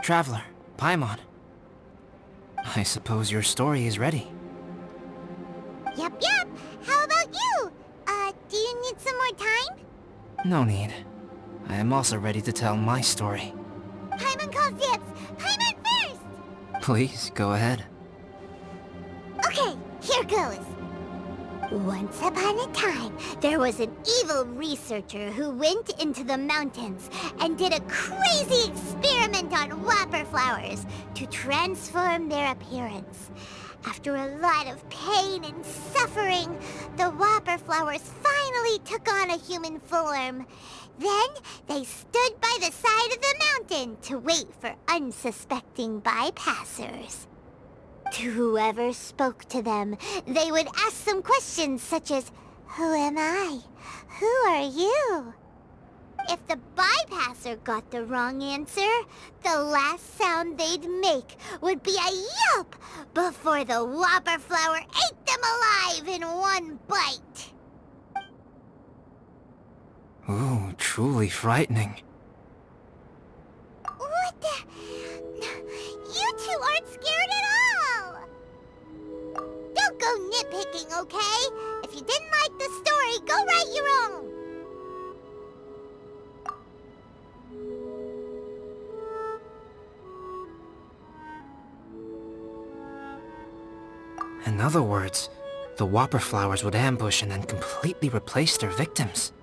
traveler, Paimon. I suppose your story is ready. Yep. How about you? Do you need some more time? No need. I am also ready to tell my story. Paimon calls dibs! Paimon first! Please, go ahead. Okay, here goes. Once upon a time, there was an evil researcher who went into the mountains and did a crazy experiment on whopper flowers to transform their appearance. After a lot of pain and suffering, the whopper flowers finally took on a human form. Then, they stood by the side of the mountain to wait for unsuspecting bypassers. To whoever spoke to them, they would ask some questions such as, "Who am I? Who are you?" If the bypasser got the wrong answer, the last sound they'd make would be a yelp before the whopper flower ate them alive in one bite. Ooh, truly frightening. What the? You two aren't scared at all! Don't go nitpicking, okay? If you didn't like the story, go write your own! In other words, the whopper flowers would ambush and then completely replace their victims.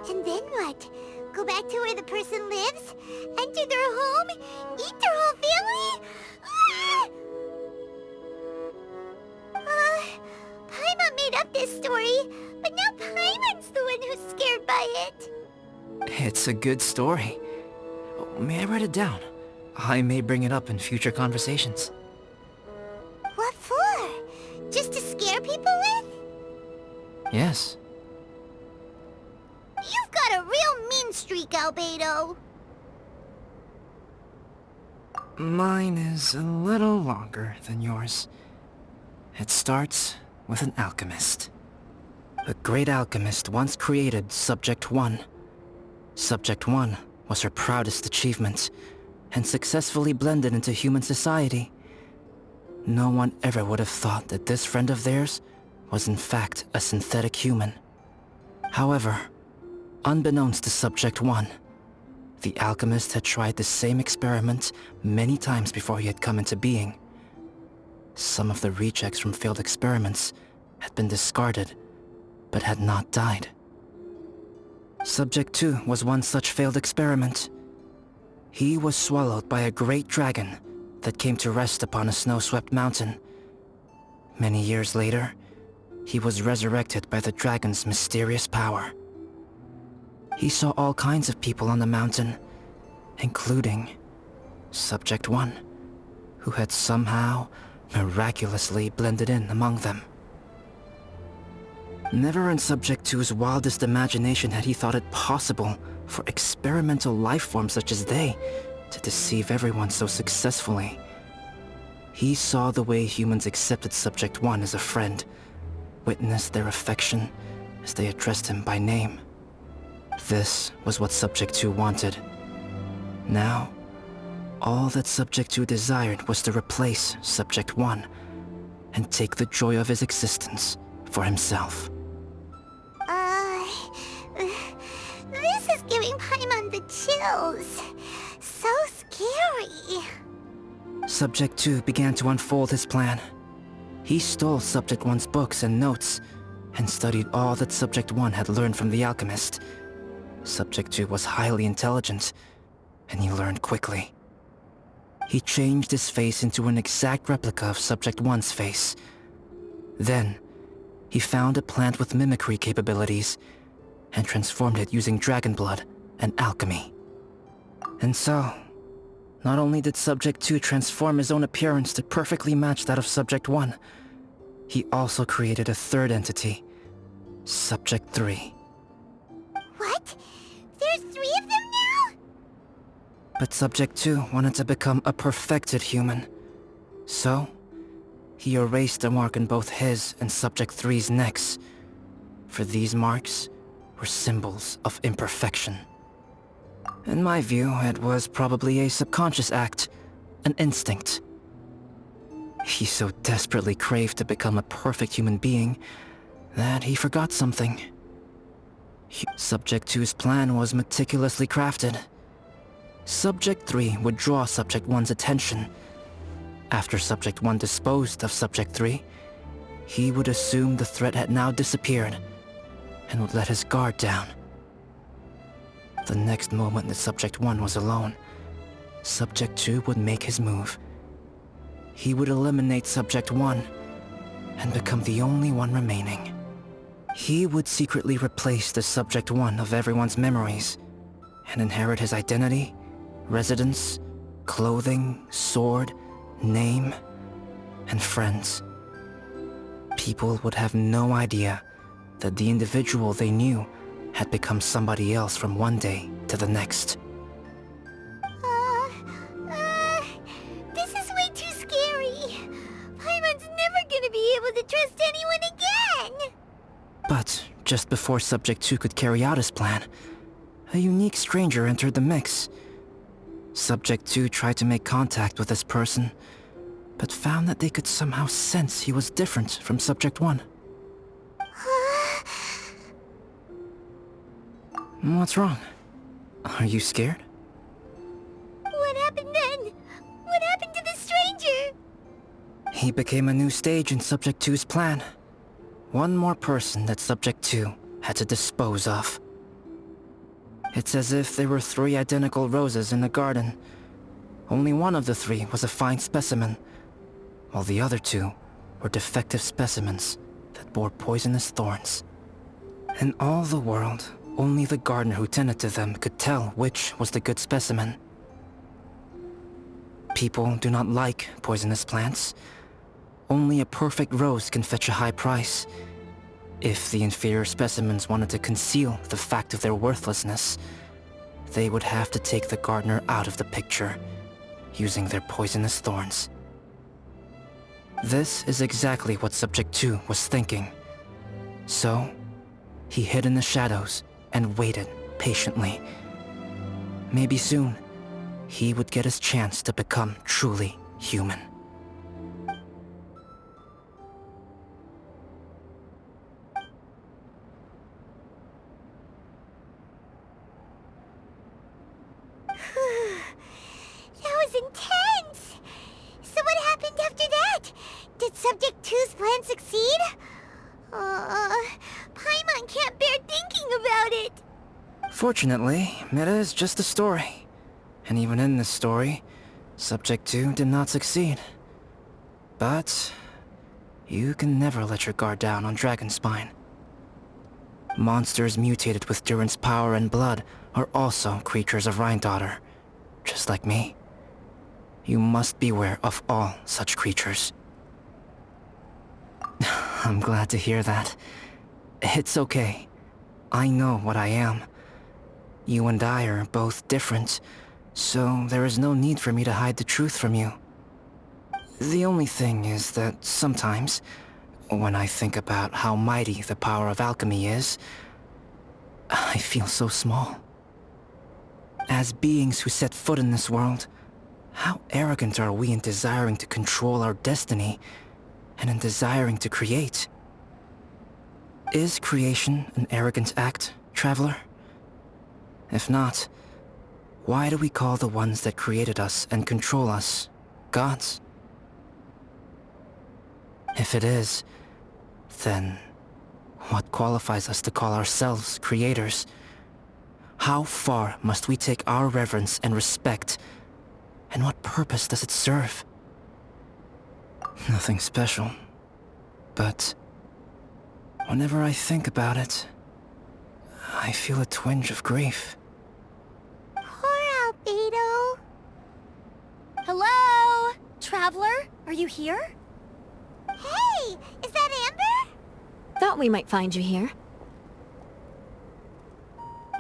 And then what? Go back to where the person lives? Enter their home? Eat their whole family? Paimon made up this story, but now Paimon's the one who's scared by it. It's a good story. Oh, may I write it down? I may bring it up in future conversations. What for? Just to scare people with? Yes. You've got a real mean streak, Albedo. Mine is a little longer than yours. It starts with an alchemist. A great alchemist once created Subject 1. Subject 1 was her proudest achievement, and successfully blended into human society. No one ever would have thought that this friend of theirs was in fact a synthetic human. However, unbeknownst to Subject 1, the alchemist had tried the same experiment many times before he had come into being. Some of the rejects from failed experiments had been discarded, but had not died. Subject 2 was one such failed experiment. He was swallowed by a great dragon that came to rest upon a snow-swept mountain. Many years later, he was resurrected by the dragon's mysterious power. He saw all kinds of people on the mountain, including Subject 1, who had somehow miraculously blended in among them. Never in Subject 2's wildest imagination had he thought it possible for experimental life forms such as they to deceive everyone so successfully. He saw the way humans accepted Subject 1 as a friend, witnessed their affection as they addressed him by name. This was what Subject 2 wanted. Now, all that Subject 2 desired was to replace Subject 1 and take the joy of his existence for himself. This is giving Paimon the chills. So scary. Subject 2 began to unfold his plan. He stole Subject 1's books and notes, and studied all that Subject 1 had learned from the alchemist. Subject 2 was highly intelligent, and he learned quickly. He changed his face into an exact replica of Subject 1's face. Then, he found a plant with mimicry capabilities, and transformed it using dragon blood and alchemy. And so, not only did Subject 2 transform his own appearance to perfectly match that of Subject 1, he also created a third entity, Subject 3. What? There's 3 of them now? But Subject 2 wanted to become a perfected human. So, he erased a mark on both his and Subject 3's necks. For these marks were symbols of imperfection. In my view, it was probably a subconscious act, an instinct. He so desperately craved to become a perfect human being that he forgot something. Subject 2's plan was meticulously crafted. Subject 3 would draw Subject 1's attention. After Subject 1 disposed of Subject 3, he would assume the threat had now disappeared and would let his guard down. The next moment that Subject 1 was alone, Subject 2 would make his move. He would eliminate Subject 1 and become the only one remaining. He would secretly replace the Subject 1 of everyone's memories and inherit his identity, residence, clothing, sword, name, and friends. People would have no idea that the individual they knew had become somebody else from one day to the next. This is way too scary. Paimon's never gonna be able to trust anyone again! But just before Subject 2 could carry out his plan, a unique stranger entered the mix. Subject 2 tried to make contact with this person, but found that they could somehow sense he was different from Subject 1. What's wrong? Are you scared? What happened then? What happened to the stranger? He became a new stage in Subject 2's plan. One more person that Subject 2 had to dispose of. It's as if there were 3 identical roses in a garden. Only one of the 3 was a fine specimen, while the other 2 were defective specimens that bore poisonous thorns. In all the world, only the gardener who tended to them could tell which was the good specimen. People do not like poisonous plants. Only a perfect rose can fetch a high price. If the inferior specimens wanted to conceal the fact of their worthlessness, they would have to take the gardener out of the picture, using their poisonous thorns. This is exactly what Subject 2 was thinking. So, he hid in the shadows and waited patiently. Maybe soon, he would get his chance to become truly human. That was intense! So what happened after that? Did Subject 2's plan succeed? Paimon can't bear thinking about it! Fortunately, it is just a story. And even in this story, Subject 2 did not succeed. But you can never let your guard down on Dragonspine. Monsters mutated with Durin's power and blood are also creatures of Rhine-Daughter, just like me. You must beware of all such creatures. I'm glad to hear that. It's okay. I know what I am. You and I are both different, so there is no need for me to hide the truth from you. The only thing is that sometimes, when I think about how mighty the power of alchemy is, I feel so small. As beings who set foot in this world, how arrogant are we in desiring to control our destiny, and in desiring to create? Is creation an arrogant act, traveler? If not, why do we call the ones that created us and control us gods? If it is, then what qualifies us to call ourselves creators? How far must we take our reverence and respect, and what purpose does it serve? Nothing special, but whenever I think about it, I feel a twinge of grief. Poor Albedo. Hello? Traveler? Are you here? Hey, is that Amber? Thought we might find you here.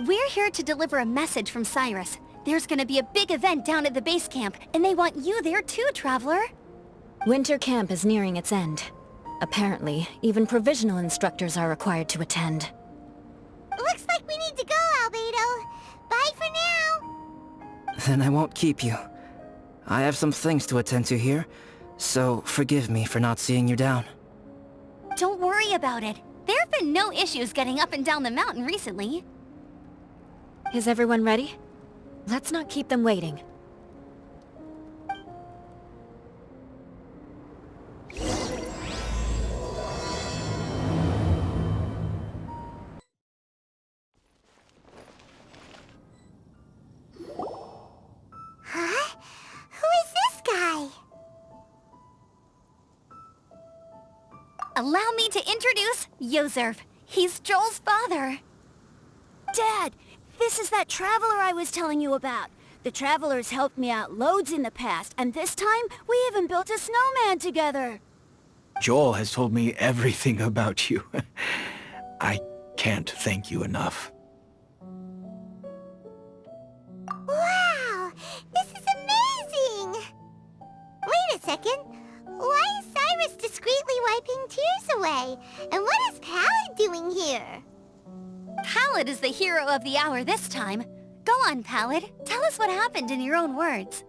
We're here to deliver a message from Cyrus. There's gonna be a big event down at the base camp, and they want you there too, Traveler. Winter camp is nearing its end. Apparently, even provisional instructors are required to attend. Looks like we need to go, Albedo. Bye for now. Then I won't keep you. I have some things to attend to here, so forgive me for not seeing you down. Don't worry about it. There have been no issues getting up and down the mountain recently. Is everyone ready? Let's not keep them waiting. Huh? Who is this guy? Allow me to introduce Yozerv. He's Joel's father. Dad, this is that traveler I was telling you about. The traveler's helped me out loads in the past, and this time, we even built a snowman together. Joel has told me everything about you. I can't thank you enough. Wow! This is amazing! Wait a second. Why is Cyrus discreetly wiping tears away? And what is Pallid doing here? Pallid is the hero of the hour this time. Go on, Pallid. Tell us what happened in your own words.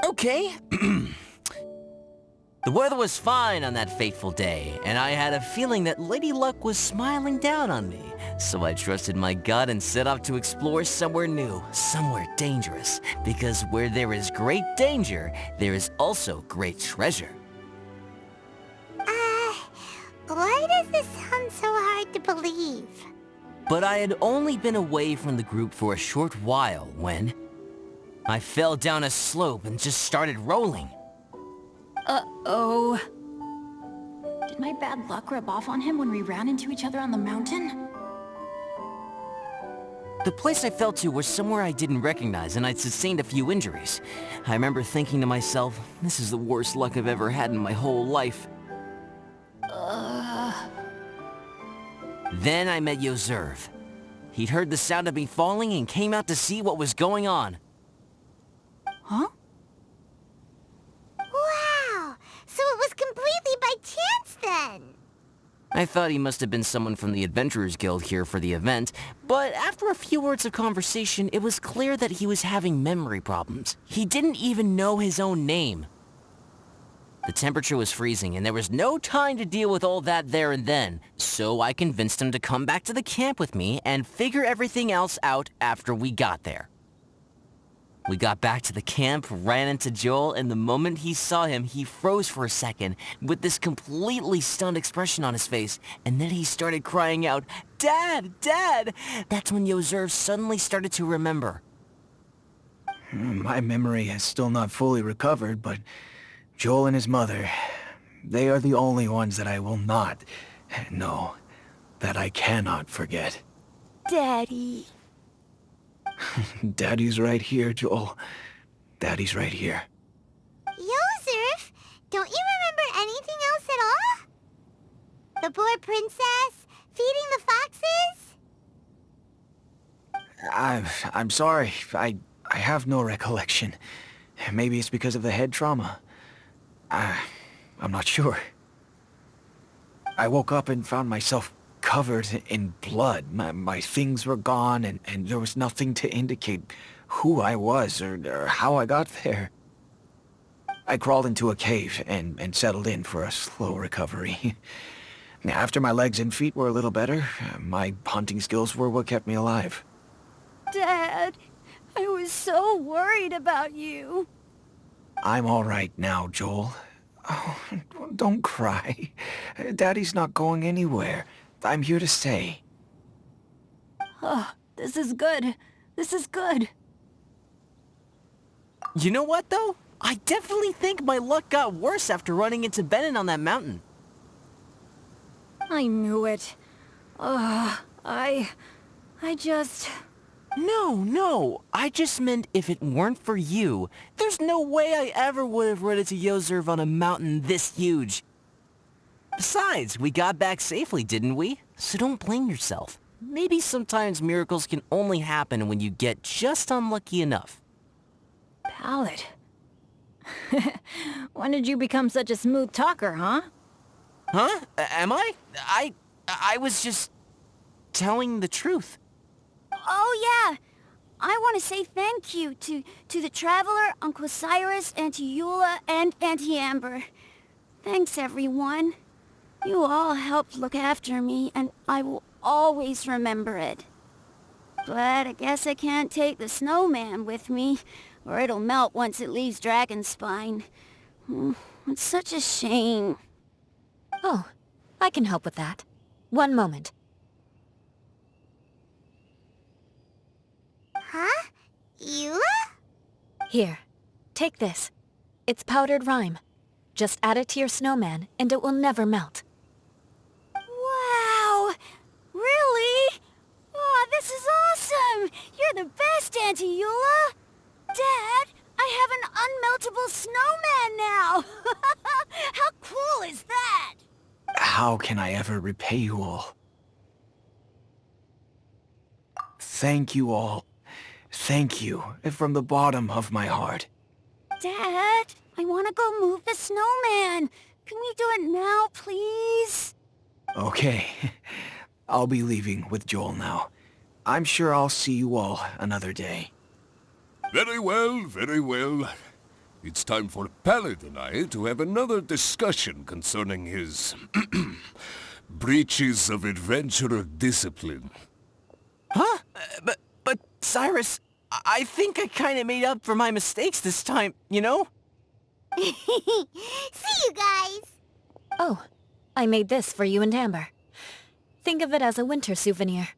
Okay. The weather was fine on that fateful day, and I had a feeling that Lady Luck was smiling down on me. So I trusted my gut and set off to explore somewhere new, somewhere dangerous. Because where there is great danger, there is also great treasure. Why does this sound so hard to believe? But I had only been away from the group for a short while when I fell down a slope and just started rolling. Uh-oh. Did my bad luck rub off on him when we ran into each other on the mountain? The place I fell to was somewhere I didn't recognize, and I'd sustained a few injuries. I remember thinking to myself, this is the worst luck I've ever had in my whole life. Then I met Yozerv. He'd heard the sound of me falling and came out to see what was going on. Huh? Wow! So it was completely by chance then! I thought he must have been someone from the Adventurers Guild here for the event, but after a few words of conversation, it was clear that he was having memory problems. He didn't even know his own name. The temperature was freezing, and there was no time to deal with all that there and then, so I convinced him to come back to the camp with me and figure everything else out after we got there. We got back to the camp, ran into Joel, and the moment he saw him, he froze for a second, with this completely stunned expression on his face, and then he started crying out, "Dad! Dad!" That's when Yozerv suddenly started to remember. My memory has still not fully recovered, but Joel and his mother, they are the only ones that I will not, no, that I cannot forget. Daddy. Daddy's right here, Joel. Daddy's right here. Yozerf, don't you remember anything else at all? The poor princess? Feeding the foxes? I'm sorry. I have no recollection. Maybe it's because of the head trauma. I'm not sure. I woke up and found myself covered in blood. My things were gone, and there was nothing to indicate who I was or how I got there. I crawled into a cave and settled in for a slow recovery. After my legs and feet were a little better, my hunting skills were what kept me alive. Dad, I was so worried about you. I'm all right now, Joel. Oh, don't cry. Daddy's not going anywhere. I'm here to stay. Oh, this is good. This is good. You know what, though? I definitely think my luck got worse after running into Benin on that mountain. I knew it. I just... No, I just meant if it weren't for you, there's no way I ever would have run into Yozerv on a mountain this huge. Besides, we got back safely, didn't we? So don't blame yourself. Maybe sometimes miracles can only happen when you get just unlucky enough. Pallid. When did you become such a smooth talker, huh? Huh? Am I? I was just telling the truth. Oh, yeah. I want to say thank you to the Traveler, Uncle Cyrus, Auntie Eula, and Auntie Amber. Thanks, everyone. You all helped look after me, and I will always remember it. But I guess I can't take the snowman with me, or it'll melt once it leaves Dragonspine. It's such a shame. Oh, I can help with that. One moment. Huh? Eula? Here, take this. It's powdered rime. Just add it to your snowman, and it will never melt. Wow! Really? Oh, this is awesome! You're the best, Auntie Eula! Dad, I have an unmeltable snowman now! How cool is that? How can I ever repay you all? Thank you all. Thank you, from the bottom of my heart. Dad, I want to go move the snowman. Can we do it now, please? Okay, I'll be leaving with Joel now. I'm sure I'll see you all another day. Very well, very well. It's time for Pallet and I to have another discussion concerning his breaches of adventurer discipline. Huh? But Cyrus, I think I kind of made up for my mistakes this time, you know? See you guys! Oh, I made this for you and Amber. Think of it as a winter souvenir.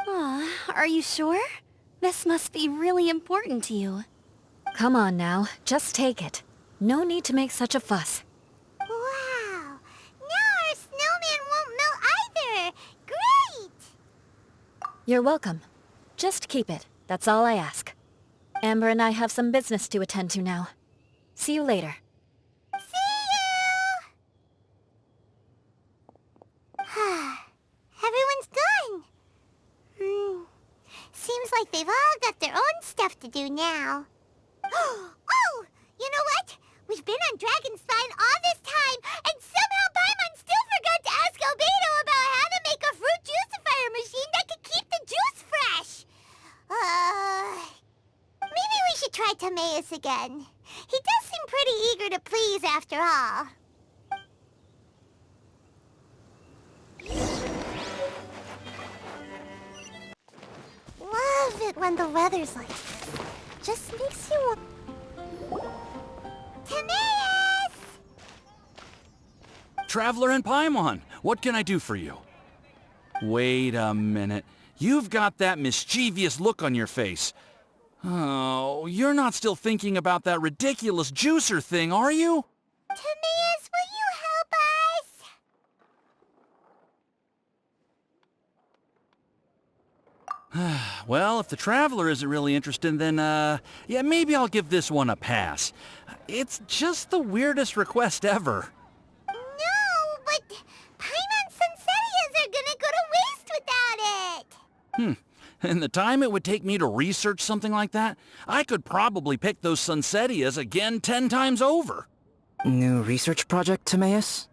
Aw, are you sure? This must be really important to you. Come on now, just take it. No need to make such a fuss. Wow! Now our snowman won't melt either! Great! You're welcome. Just keep it. That's all I ask. Amber and I have some business to attend to now. See you later. Everyone's gone. Seems like they've all got their own stuff to do now. Oh! You know what? We've been on Dragonspine all this time, and somehow Paimon still forgot to ask Albedo about how to make a fruit juicifier machine that could keep the juice fresh. Maybe we should try Timaeus again. He does seem pretty eager to please after all. Love it when the weather's like this. Just makes you want... Timaeus! Traveler and Paimon, what can I do for you? Wait a minute. You've got that mischievous look on your face. Oh, you're not still thinking about that ridiculous juicer thing, are you? Timaeus, will you help us? Well, if the Traveler isn't really interested, then, yeah, maybe I'll give this one a pass. It's just the weirdest request ever. No, but Paimon's Sunsettias are gonna go to waste without it! And the time it would take me to research something like that, I could probably pick those Sunsettias again 10 times over. New research project, Timaeus?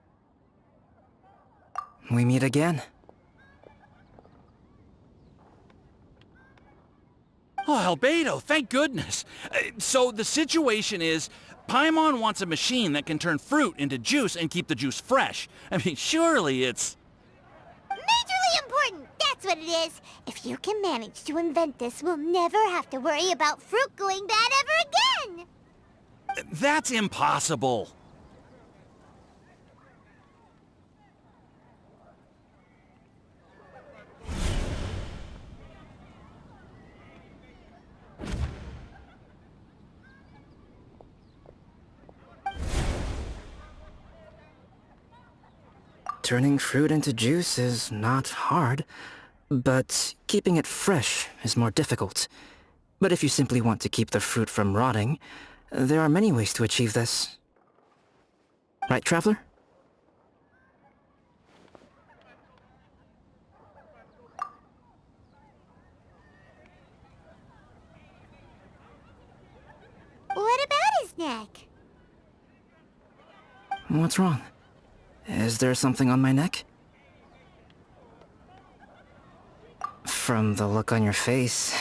We meet again. Oh, Albedo, thank goodness. So the situation is, Paimon wants a machine that can turn fruit into juice and keep the juice fresh. I mean, surely it's... Majorly important! That's what it is! If you can manage to invent this, we'll never have to worry about fruit going bad ever again! That's impossible. Turning fruit into juice is not hard, but keeping it fresh is more difficult. But if you simply want to keep the fruit from rotting, there are many ways to achieve this. Right, Traveler? What about his neck? What's wrong? Is there something on my neck? From the look on your face,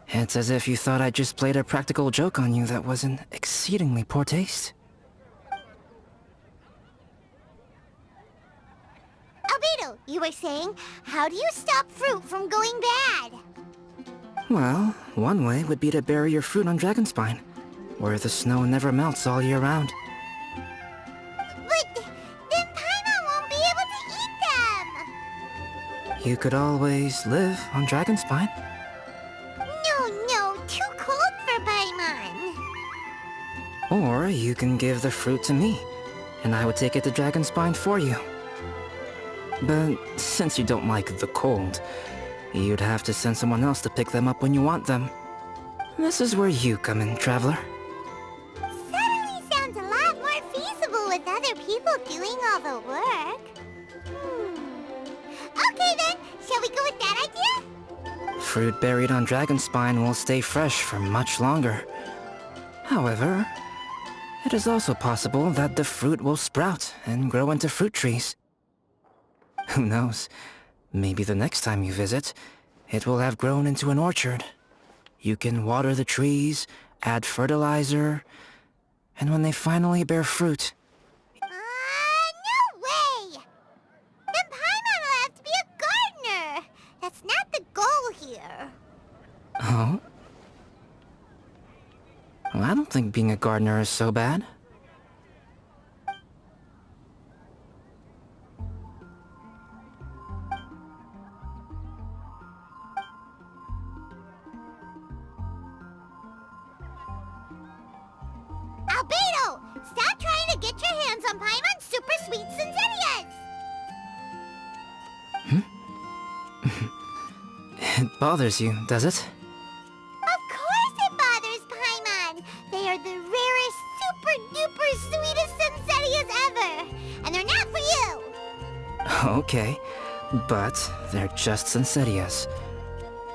it's as if you thought I just played a practical joke on you that was in exceedingly poor taste. Albedo, you were saying, how do you stop fruit from going bad? Well, one way would be to bury your fruit on Dragonspine, where the snow never melts all year round. But then Paimon won't be able to eat them! You could always live on Dragonspine. No, too cold for Paimon. Or you can give the fruit to me, and I would take it to Dragonspine for you. But since you don't like the cold, you'd have to send someone else to pick them up when you want them. This is where you come in, Traveler. Suddenly sounds a lot more feasible with other people doing all the work. Okay then, shall we go with that idea? Fruit buried on Dragonspine will stay fresh for much longer. However, it is also possible that the fruit will sprout and grow into fruit trees. Who knows? Maybe the next time you visit, it will have grown into an orchard. You can water the trees, add fertilizer, and when they finally bear fruit... No way! Then Paimon will have to be a gardener! That's not the goal here. Oh? Well, I don't think being a gardener is so bad. Albedo! Stop trying to get your hands on Paimon's super sweet cenizas! It bothers you, does it? Of course it bothers Paimon! They are the rarest, super-duper sweetest cenizas ever! And they're not for you! Okay, but they're just Cenizas.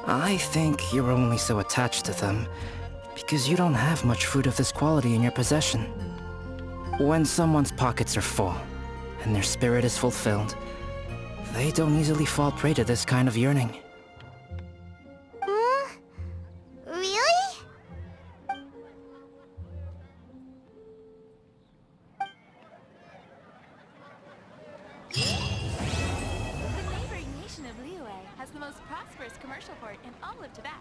I think you're only so attached to them because you don't have much fruit of this quality in your possession. When someone's pockets are full and their spirit is fulfilled, they don't easily fall prey to this kind of yearning. Really? The neighboring nation of Liyue has the most prosperous commercial port in all of Tibet.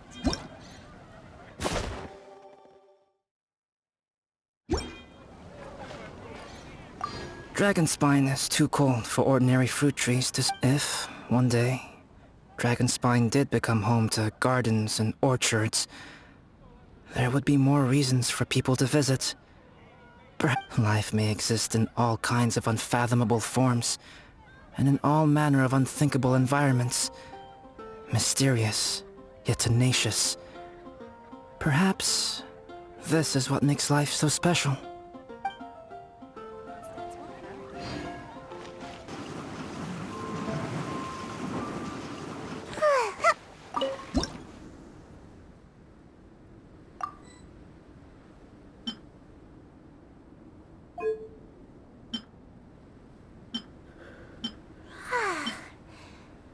Dragonspine is too cold for ordinary fruit trees to... If, one day, Dragonspine did become home to gardens and orchards, there would be more reasons for people to visit. Life may exist in all kinds of unfathomable forms, and in all manner of unthinkable environments. Mysterious, yet tenacious. Perhaps this is what makes life so special.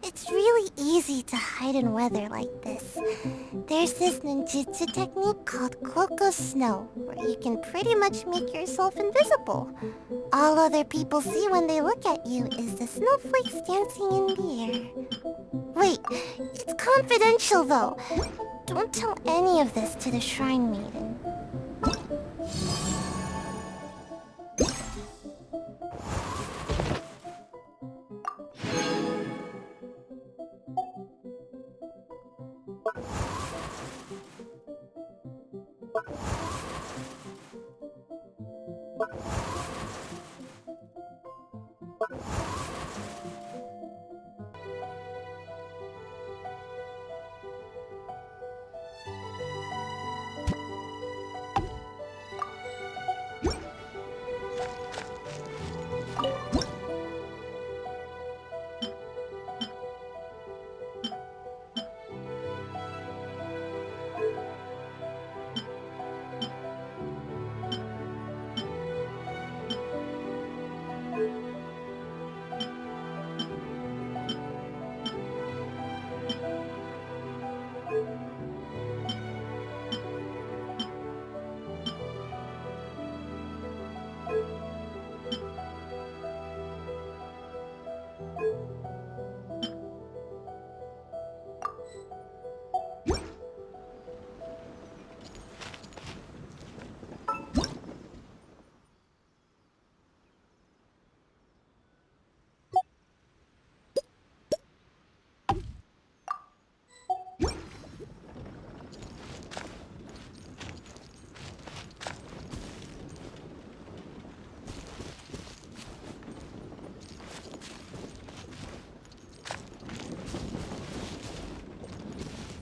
It's really easy to hide in weather like this. There's this ninjutsu technique called Cloak of Snow, where you can pretty much make yourself invisible. All other people see when they look at you is the snowflakes dancing in the air. Wait, it's confidential though. Don't tell any of this to the Shrine Maiden.